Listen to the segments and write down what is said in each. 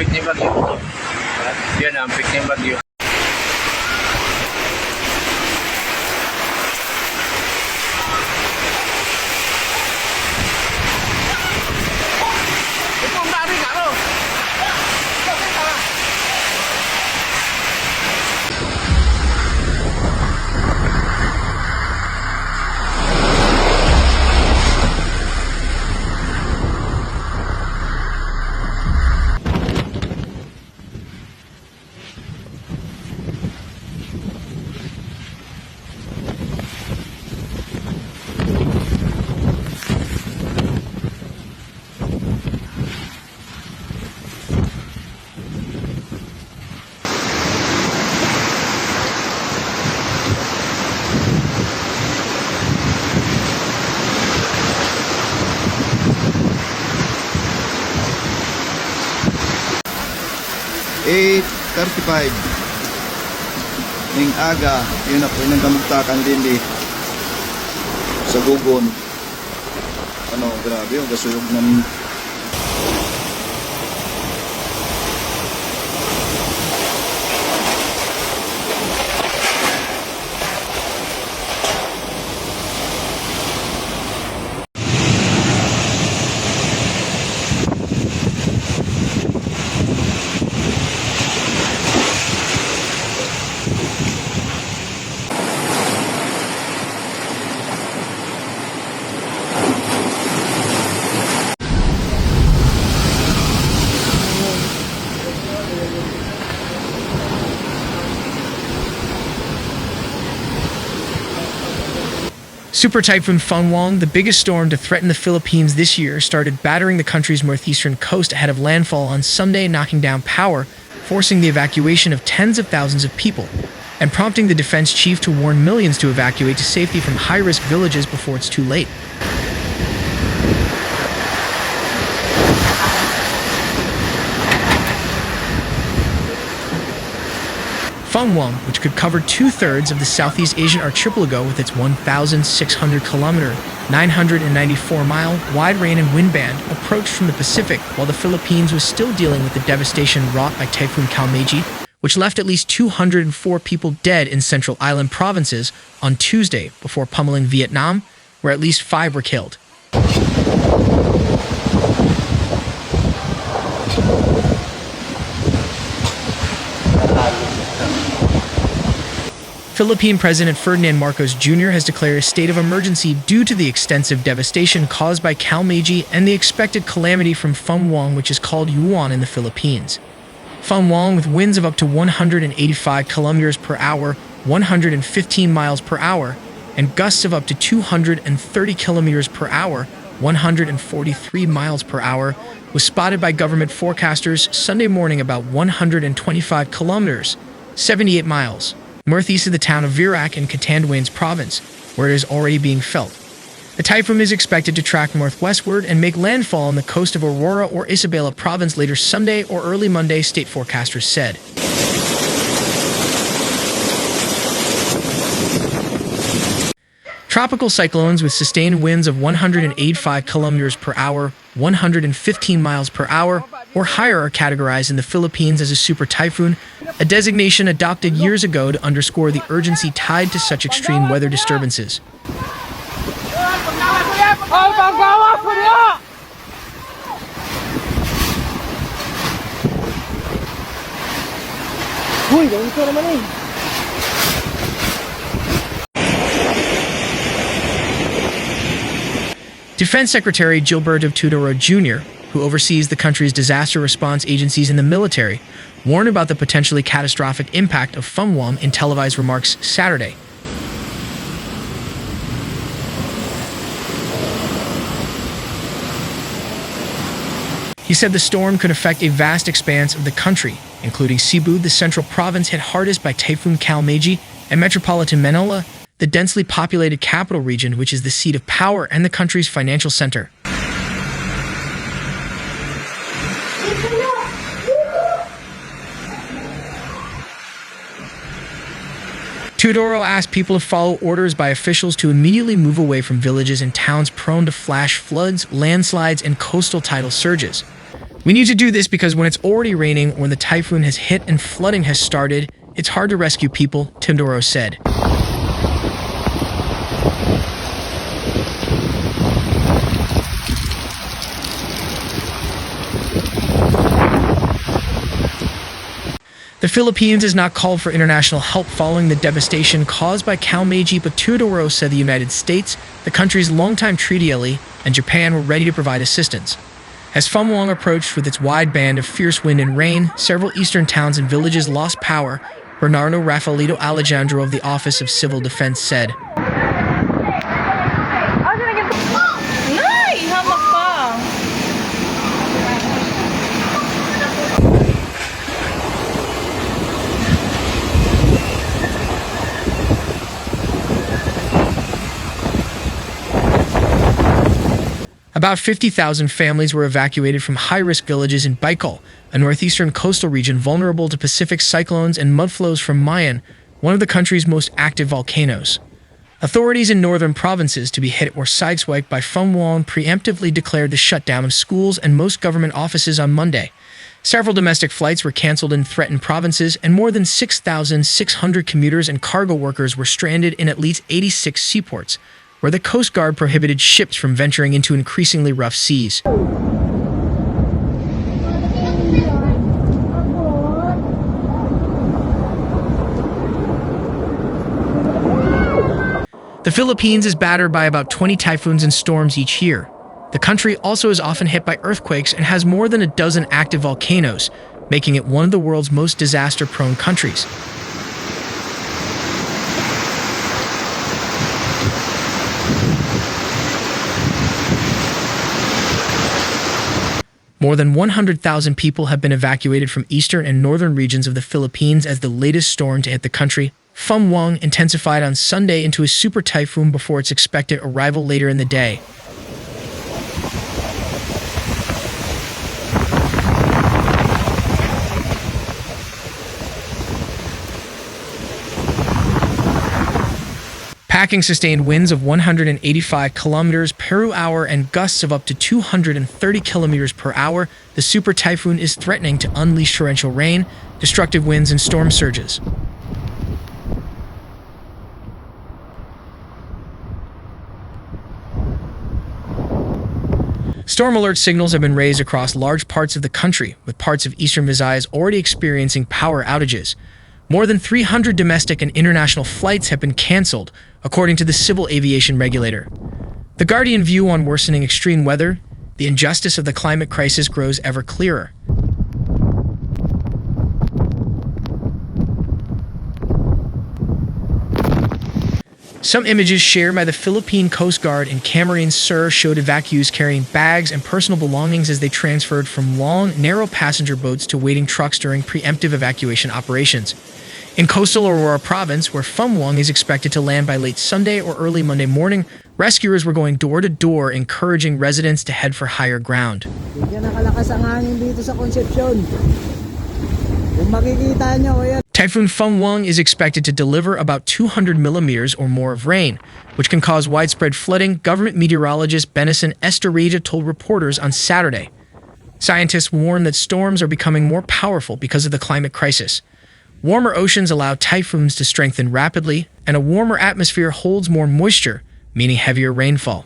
peak ni bagyo. Yan ang peak ni bagyo. ning aga yun ako nang kamugtakan din sa gugon. Ano, grabe yung gasuyog ng Super Typhoon Fung-wong, the biggest storm to threaten the Philippines this year, started battering the country's northeastern coast ahead of landfall on Sunday, knocking down power, forcing the evacuation of tens of thousands of people, and prompting the defense chief to warn millions to evacuate to safety from high-risk villages before it's too late. Fung-wong, which could cover two-thirds of the Southeast Asian archipelago with its 1,600-kilometer, 994-mile wide rain and wind band, approached from the Pacific while the Philippines was still dealing with the devastation wrought by Typhoon Kalmaegi, which left at least 204 people dead in central island provinces on Tuesday before pummeling Vietnam, where at least 5 were killed. Philippine President Ferdinand Marcos Jr. has declared a state of emergency due to the extensive devastation caused by Kalmaegi and the expected calamity from Fung-wong, which is called uwan in the Philippines. Fung-wong, with winds of up to 185 kilometers per hour, 115 miles per hour, and gusts of up to 230 kilometers per hour, 143 miles per hour, was spotted by government forecasters Sunday morning about 125 kilometers, 78 miles, northeast of the town of Virac in Camarines province, where it is already being felt. The typhoon is expected to track northwestward and make landfall on the coast of Aurora or Isabela province later Sunday or early Monday, state forecasters said. Tropical cyclones with sustained winds of 185 kilometers per hour, 115 miles per hour, or higher are categorized in the Philippines as a super typhoon, a designation adopted years ago to underscore the urgency tied to such extreme weather disturbances. Defense Secretary Gilberto Teodoro Jr., who oversees the country's disaster response agencies and the military, warned about the potentially catastrophic impact of Fung-wong in televised remarks Saturday. He said the storm could affect a vast expanse of the country, including Cebu, the central province hit hardest by Typhoon Kalmaegi, and metropolitan Manila, the densely populated capital region, which is the seat of power and the country's financial center. Teodoro asked people to follow orders by officials to immediately move away from villages and towns prone to flash floods, landslides, and coastal tidal surges. We need to do this because when it's already raining or when the typhoon has hit and flooding has started, it's hard to rescue people, Tindoro said. The Philippines has not called for international help following the devastation caused by Kalmaegi, but Tindoro said the United States, the country's longtime treaty ally, and Japan were ready to provide assistance. As Fung-wong approached with its wide band of fierce wind and rain, several eastern towns and villages lost power, Bernardo Rafaelito Alejandro of the Office of Civil Defense said. About 50,000 families were evacuated from high-risk villages in Baikal, a northeastern coastal region vulnerable to Pacific cyclones and mudflows from Mayan, one of the country's most active volcanoes. Authorities in northern provinces to be hit or sideswiped by Fung-wong preemptively declared the shutdown of schools and most government offices on Monday. Several domestic flights were canceled in threatened provinces, and more than 6,600 commuters and cargo workers were stranded in at least 86 seaports, where the Coast Guard prohibited ships from venturing into increasingly rough seas. The Philippines is battered by about 20 typhoons and storms each year. The country also is often hit by earthquakes and has more than a dozen active volcanoes, making it one of the world's most disaster-prone countries. More than 100,000 people have been evacuated from eastern and northern regions of the Philippines as the latest storm to hit the country. Fung-wong intensified on Sunday into a super typhoon before its expected arrival later in the day. Packing sustained winds of 185 kilometers per hour and gusts of up to 230 kilometers per hour, the super typhoon is threatening to unleash torrential rain, destructive winds, and storm surges. Storm alert signals have been raised across large parts of the country, with parts of eastern Visayas already experiencing power outages. More than 300 domestic and international flights have been canceled, according to the civil aviation regulator. The Guardian view on worsening extreme weather, the injustice of the climate crisis grows ever clearer. Some images shared by the Philippine Coast Guard in Camarines Sur showed evacuees carrying bags and personal belongings as they transferred from long, narrow passenger boats to waiting trucks during preemptive evacuation operations. In coastal Aurora province, where Fung-wong is expected to land by late Sunday or early Monday morning, rescuers were going door to door, encouraging residents to head for higher ground. Typhoon Fung-wong is expected to deliver about 200 millimeters or more of rain, which can cause widespread flooding, government meteorologist Benison Estorilla told reporters on Saturday. Scientists warn that storms are becoming more powerful because of the climate crisis. Warmer oceans allow typhoons to strengthen rapidly, and a warmer atmosphere holds more moisture, meaning heavier rainfall.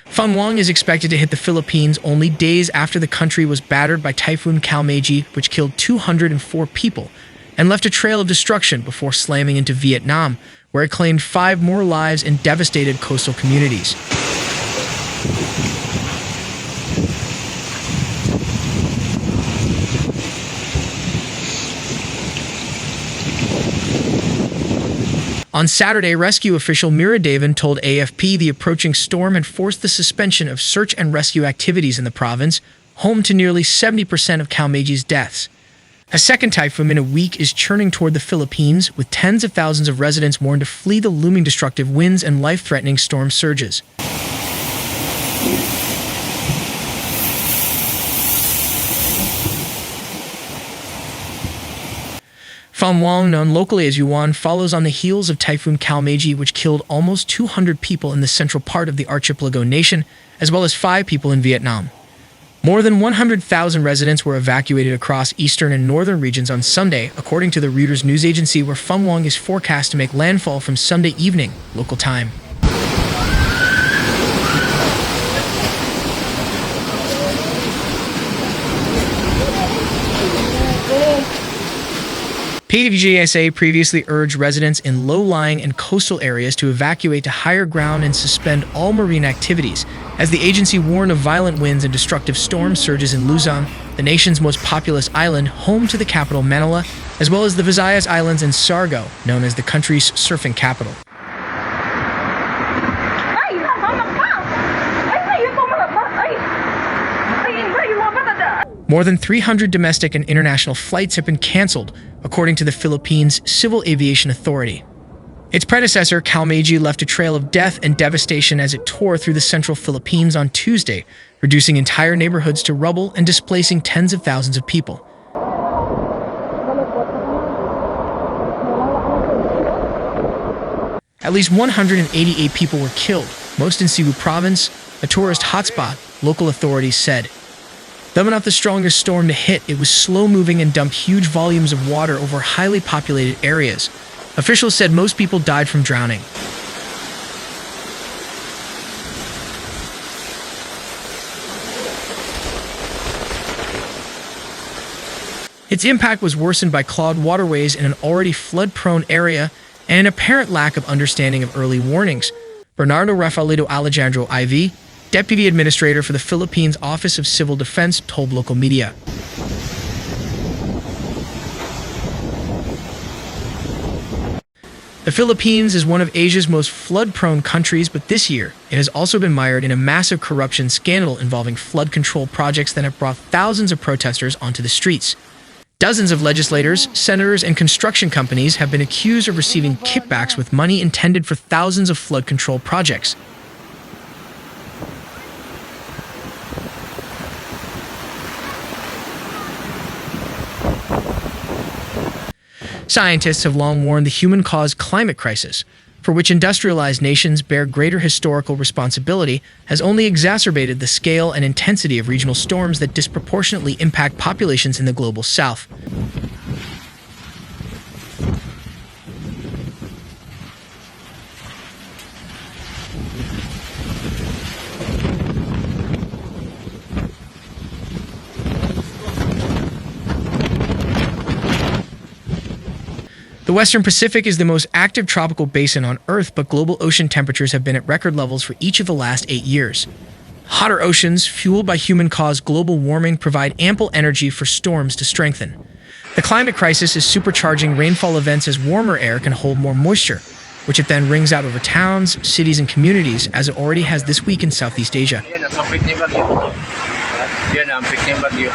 Fung-wong is expected to hit the Philippines only days after the country was battered by Typhoon Kalmaegi, which killed 204 people and left a trail of destruction before slamming into Vietnam, where it claimed 5 more lives and devastated coastal communities. On Saturday, rescue official Mira Davan told AFP the approaching storm had forced the suspension of search and rescue activities in the province, home to nearly 70% of Kalmaegi's deaths. A second typhoon in a week is churning toward the Philippines, with tens of thousands of residents warned to flee the looming destructive winds and life-threatening storm surges. Fung-wong, known locally as Uwan, follows on the heels of Typhoon Kalmaegi, which killed almost 200 people in the central part of the archipelago nation, as well as 5 people in Vietnam. More than 100,000 residents were evacuated across eastern and northern regions on Sunday, according to the Reuters news agency, where Fung-wong is forecast to make landfall from Sunday evening, local time. PDVSA previously urged residents in low-lying and coastal areas to evacuate to higher ground and suspend all marine activities, as the agency warned of violent winds and destructive storm surges in Luzon, the nation's most populous island, home to the capital Manila, as well as the Visayas Islands and Sargo, known as the country's surfing capital. More than 300 domestic and international flights have been canceled, according to the Philippines Civil Aviation Authority. Its predecessor, Kalmaegi, left a trail of death and devastation as it tore through the central Philippines on Tuesday, reducing entire neighborhoods to rubble and displacing tens of thousands of people. At least 188 people were killed, most in Cebu province, a tourist hotspot, local authorities said. Though not the strongest storm to hit, it was slow-moving and dumped huge volumes of water over highly populated areas. Officials said most people died from drowning. Its impact was worsened by clogged waterways in an already flood-prone area and an apparent lack of understanding of early warnings. Bernardo Rafaelito Alejandro IV, Deputy Administrator for the Philippines Office of Civil Defense, told local media. The Philippines is one of Asia's most flood-prone countries, but this year it has also been mired in a massive corruption scandal involving flood control projects that have brought thousands of protesters onto the streets. Dozens of legislators, senators, and construction companies have been accused of receiving kickbacks with money intended for thousands of flood control projects. Scientists have long warned the human-caused climate crisis, for which industrialized nations bear greater historical responsibility, has only exacerbated the scale and intensity of regional storms that disproportionately impact populations in the global south. The Western Pacific is the most active tropical basin on Earth, but global ocean temperatures have been at record levels for each of the last 8 years. Hotter oceans, fueled by human-caused global warming, provide ample energy for storms to strengthen. The climate crisis is supercharging rainfall events as warmer air can hold more moisture, which it then rings out over towns, cities, and communities, as it already has this week in Southeast Asia. Yan ang pick ni bagyo. Yan ang pick ni bagyo.